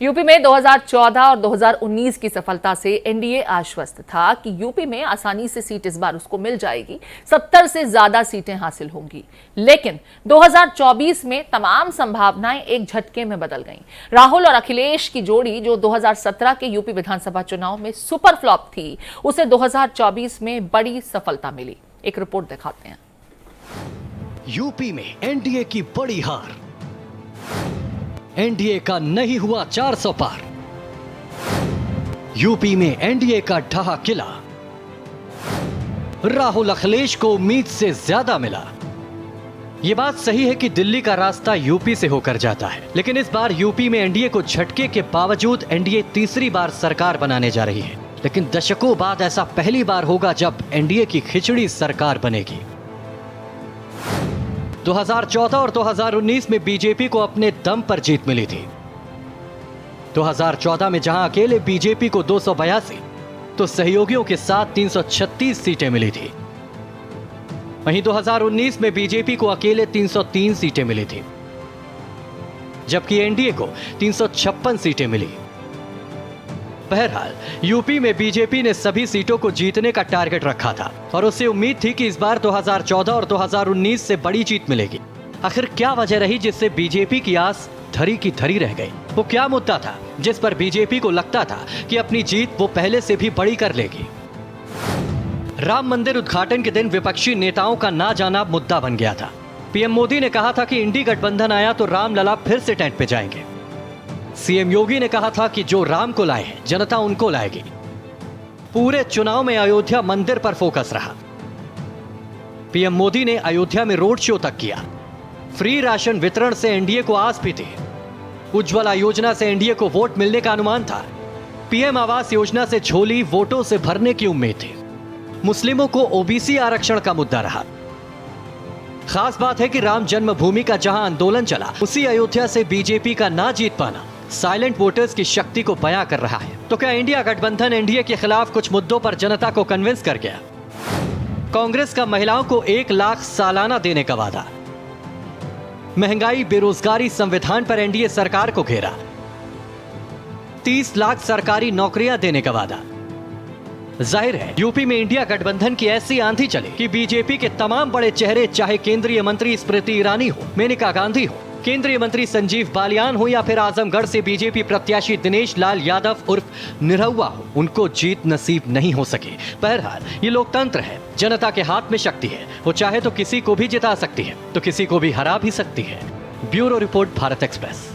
UP में 2014 और 2019 की सफलता से एनडीए आश्वस्त था कि यूपी में आसानी से सीट इस बार उसको मिल जाएगी, 70 से ज्यादा सीटें हासिल होंगी। लेकिन 2024 में तमाम संभावनाएं एक झटके में बदल गईं। राहुल और अखिलेश की जोड़ी जो 2017 के यूपी विधानसभा चुनाव में सुपर फ्लॉप थी, उसे 2024 में बड़ी सफलता मिली। एक रिपोर्ट दिखाते हैं। यूपी में एनडीए की बड़ी हार, एनडीए का नहीं हुआ 400 पार। यूपी में एनडीए का ढहा किला, राहुल अखिलेश को उम्मीद से ज्यादा मिला। यह बात सही है कि दिल्ली का रास्ता यूपी से होकर जाता है, लेकिन इस बार यूपी में एनडीए को झटके के बावजूद एनडीए तीसरी बार सरकार बनाने जा रही है। लेकिन दशकों बाद ऐसा पहली बार होगा जब एनडीए की खिचड़ी सरकार बनेगी। 2014 और 2019 में बीजेपी को अपने दम पर जीत मिली थी। 2014 में जहां अकेले बीजेपी को 282 तो सहयोगियों के साथ 336 सीटें मिली थी। वहीं 2019 में बीजेपी को अकेले 303 सीटें मिली थी, जबकि एनडीए को 356 सीटें मिली। बहरहाल यूपी में बीजेपी ने सभी सीटों को जीतने का टारगेट रखा था और उसे उम्मीद थी कि इस बार 2014 और 2019 से बड़ी जीत मिलेगी। आखिर क्या वजह रही जिससे बीजेपी की आस धरी की धरी रह गई? वो क्या मुद्दा था जिस पर बीजेपी को लगता था कि अपनी जीत वो पहले से भी बड़ी कर लेगी? राम मंदिर उद्घाटन के दिन विपक्षी नेताओं का ना जाना मुद्दा बन गया था। पीएम मोदी ने कहा था कि इंडी गठबंधन आया तो रामलला फिर से टेंट पे जाएंगे। सीएम योगी ने कहा था कि जो राम को लाए हैं जनता उनको लाएगी। पूरे चुनाव में अयोध्या मंदिर पर फोकस रहा। पीएम मोदी ने अयोध्या में रोड शो तक किया। फ्री राशन वितरण से एनडीए को आस भी थी। उज्ज्वला योजना से एनडीए को वोट मिलने का अनुमान था। पीएम आवास योजना से झोली वोटों से भरने की उम्मीद थी। मुस्लिमों को ओबीसी आरक्षण का मुद्दा रहा। खास बात है कि राम जन्मभूमि का जहां आंदोलन चला, उसी अयोध्या से बीजेपी का ना जीत पाना साइलेंट वोटर्स की शक्ति को बयां कर रहा है। तो क्या इंडिया गठबंधन एनडीए के खिलाफ कुछ मुद्दों पर जनता को कन्विंस कर गया? कांग्रेस का महिलाओं को 1 लाख सालाना देने का वादा, महंगाई बेरोजगारी संविधान पर एनडीए सरकार को घेरा, 30 लाख सरकारी नौकरियां देने का वादा। जाहिर है यूपी में इंडिया गठबंधन की ऐसी आंधी चले कि बीजेपी के तमाम बड़े चेहरे, चाहे केंद्रीय मंत्री स्मृति ईरानी हो, मेनका गांधी हो, केंद्रीय मंत्री संजीव बालियान हो या फिर आजमगढ़ से बीजेपी प्रत्याशी दिनेश लाल यादव उर्फ निरहुआ हो, उनको जीत नसीब नहीं हो सके। बहरहाल ये लोकतंत्र है, जनता के हाथ में शक्ति है। वो चाहे तो किसी को भी जिता सकती है तो किसी को भी हरा भी सकती है। Bureau report, Bharat express.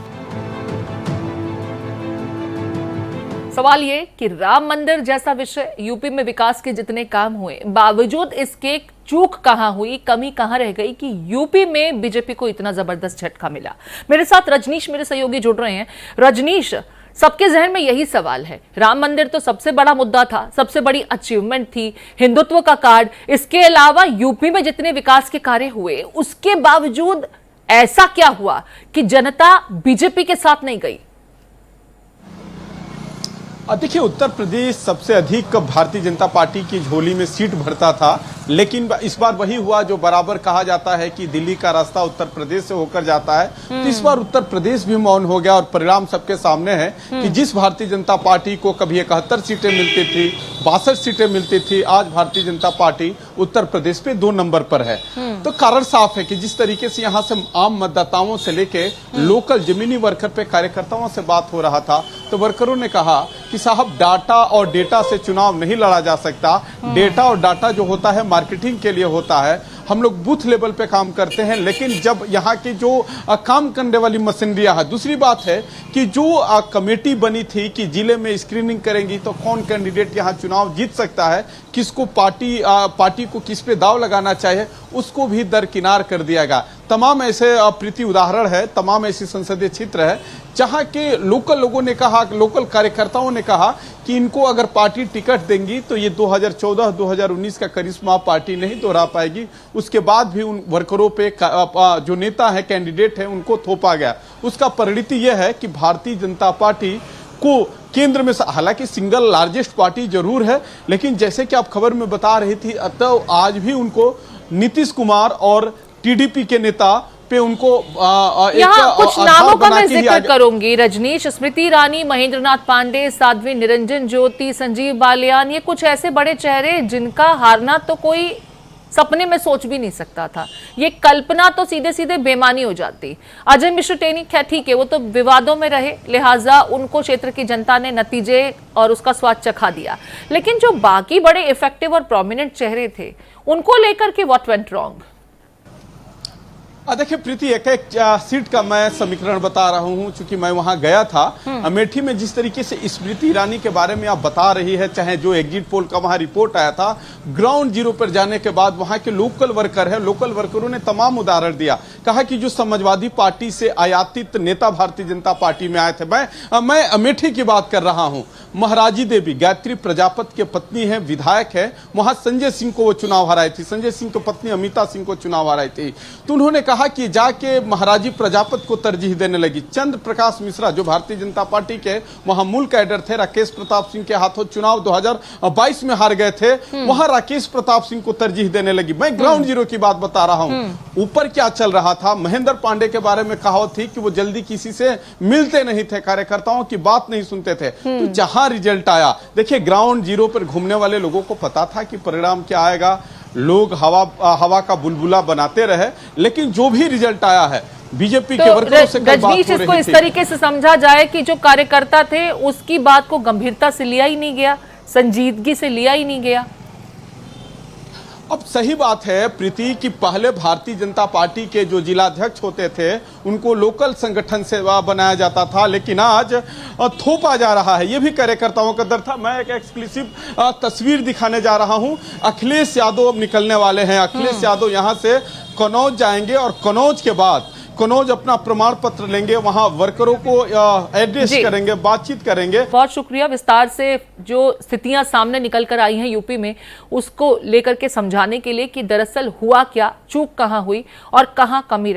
सवाल ये कि राम मंदिर जैसा विषय, यूपी में विकास के जितने काम हुए, बावजूद इसके चूक कहां हुई, कमी कहां रह गई कि यूपी में बीजेपी को इतना जबरदस्त झटका मिला? मेरे साथ रजनीश, मेरे सहयोगी, जुड़ रहे हैं। रजनीश, सबके जहन में यही सवाल है। राम मंदिर तो सबसे बड़ा मुद्दा था, सबसे बड़ी अचीवमेंट थी, हिंदुत्व का कार्ड। इसके अलावा यूपी में जितने विकास के कार्य हुए, उसके बावजूद ऐसा क्या हुआ कि जनता बीजेपी के साथ नहीं गई? देखिए, उत्तर प्रदेश सबसे अधिक भारतीय जनता पार्टी की झोली में सीट भरता था, लेकिन इस बार वही हुआ जो बराबर कहा जाता है कि दिल्ली का रास्ता उत्तर प्रदेश से होकर जाता है। तो इस बार उत्तर प्रदेश भी मौन हो गया और परिणाम सबके सामने है कि जिस भारतीय जनता पार्टी को कभी 71 सीटें मिलती थी, 62 सीटें मिलती थी, आज भारतीय जनता पार्टी उत्तर प्रदेश पे 2 नंबर पर है। तो कारण साफ है कि जिस तरीके से यहाँ से आम मतदाताओं से लेके लोकल जमीनी वर्कर पे कार्यकर्ताओं से बात हो रहा था, तो वर्करों ने कहा कि साहब, डाटा और डेटा से चुनाव नहीं लड़ा जा सकता। डेटा और डाटा जो होता है मार्केटिंग के लिए होता है। हम लोग बूथ लेवल पे काम करते हैं, लेकिन जब यहाँ की जो काम करने वाली मशीनरियाँ है, दूसरी बात है कि जो कमेटी बनी थी कि जिले में स्क्रीनिंग करेंगी तो कौन कैंडिडेट यहाँ चुनाव जीत सकता है, किसको पार्टी को किस पे दाव लगाना चाहिए, उसको भी दरकिनार कर दिया गया। तमाम ऐसे प्रीति उदाहरण है, तमाम ऐसी संसदीय क्षेत्र है जहां के लोकल लोगों ने कहा, लोकल कार्यकर्ताओं ने कहा कि इनको अगर पार्टी टिकट देंगी तो ये 2014-2019 का करिश्मा पार्टी नहीं दोहरा पाएगी। उसके बाद भी उन वर्करों पे जो नेता है, कैंडिडेट है, उनको थोपा गया। उसका परिणति यह है कि भारतीय जनता पार्टी को केंद्र में, हालांकि सिंगल लार्जेस्ट पार्टी जरूर है, लेकिन जैसे कि आप खबर में बता रही थी, तो आज भी उनको नीतीश कुमार और टीडीपी के नेता पे उनको यहाँ कुछ नामों का मैं बना के ही जिक्र आगे- करूंगी। रजनीश, स्मृति ईरानी, महेंद्रनाथ पांडे, साध्वी निरंजन ज्योति, संजीव बालियान, ये कुछ ऐसे बड़े चेहरे जिनका हारना तो कोई सपने में सोच भी नहीं सकता था। ये कल्पना तो सीधे सीधे बेमानी हो जाती। अजय मिश्र टेनी ठीक है, वो तो विवादों में रहे, लिहाजा उनको क्षेत्र की जनता ने नतीजे और उसका स्वाद चखा दिया। लेकिन जो बाकी बड़े इफेक्टिव और प्रोमिनेंट चेहरे थे, उनको लेकर के व्हाट वेंट रॉन्ग? देखिए प्रीति, एक एक सीट का मैं समीकरण बता रहा हूं, चूंकि मैं वहां गया था। अमेठी में जिस तरीके से स्मृति ईरानी के बारे में आप बता रही है, चाहे जो एग्जिट पोल का वहां रिपोर्ट आया था, ग्राउंड जीरो पर जाने के बाद वहां के लोकल वर्कर है, लोकल वर्करों ने तमाम उदाहरण दिया। कहा कि जो समाजवादी पार्टी से आयातित नेता भारतीय जनता पार्टी में आए थे, मैं अमेठी की बात कर रहा हूं। महाराजी देवी गायत्री प्रजापति के पत्नी है, विधायक है, वहां संजय सिंह को वो चुनाव हराई थी, संजय सिंह की पत्नी अमिता सिंह को चुनाव हराई थी। तो उन्होंने कहा कि जाके महाराजी प्रजापति को तरजीह देने लगी। चंद्र प्रकाश मिश्रा जो भारतीय जनता पार्टी के वहां मूल कैडर थे, राकेश प्रताप सिंह के हाथों चुनाव 2022 में हार गए थे, वहां राकेश प्रताप सिंह को तरजीह देने लगी। मैं ग्राउंड जीरो की बात बता रहा हूं। ऊपर क्या चल रहा था, महेंद्र पांडे के बारे में कहावत थी कि वो जल्दी किसी से मिलते नहीं थे, कार्यकर्ताओं की बात नहीं सुनते थे। तो जहां रिजल्ट आया, देखिए ग्राउंड जीरो पर घूमने वाले लोगों को पता था कि परिणाम क्या आएगा। लोग हवा का बुलबुला बनाते रहे, लेकिन जो भी रिजल्ट आया है, बीजेपी के वर्करों से कल बात रजनीश, हो इसको रही इस थी। तरीके से समझा जाए कि जो कार्यकर्ता थे उसकी बात को गंभीरता से लिया ही नहीं गया, संजीदगी से लिया ही नहीं गया। अब सही बात है प्रीति कि पहले भारतीय जनता पार्टी के जो जिलाध्यक्ष होते थे उनको लोकल संगठन से बनाया जाता था, लेकिन आज थोपा जा रहा है। ये भी कार्यकर्ताओं का डर था। मैं एक एक्सक्लूसिव तस्वीर दिखाने जा रहा हूं। अखिलेश यादव अब निकलने वाले हैं। अखिलेश यादव यहां से कनौज जाएंगे और कनौज के बाद कनौज अपना प्रमाण पत्र लेंगे, वहां वर्करों को एड्रेस करेंगे, बातचीत करेंगे। बहुत शुक्रिया विस्तार से जो स्थितियां सामने निकल कर आई हैं यूपी में, उसको लेकर के समझाने के लिए कि दरअसल हुआ क्या, चूक कहां हुई और कहां कमी रही।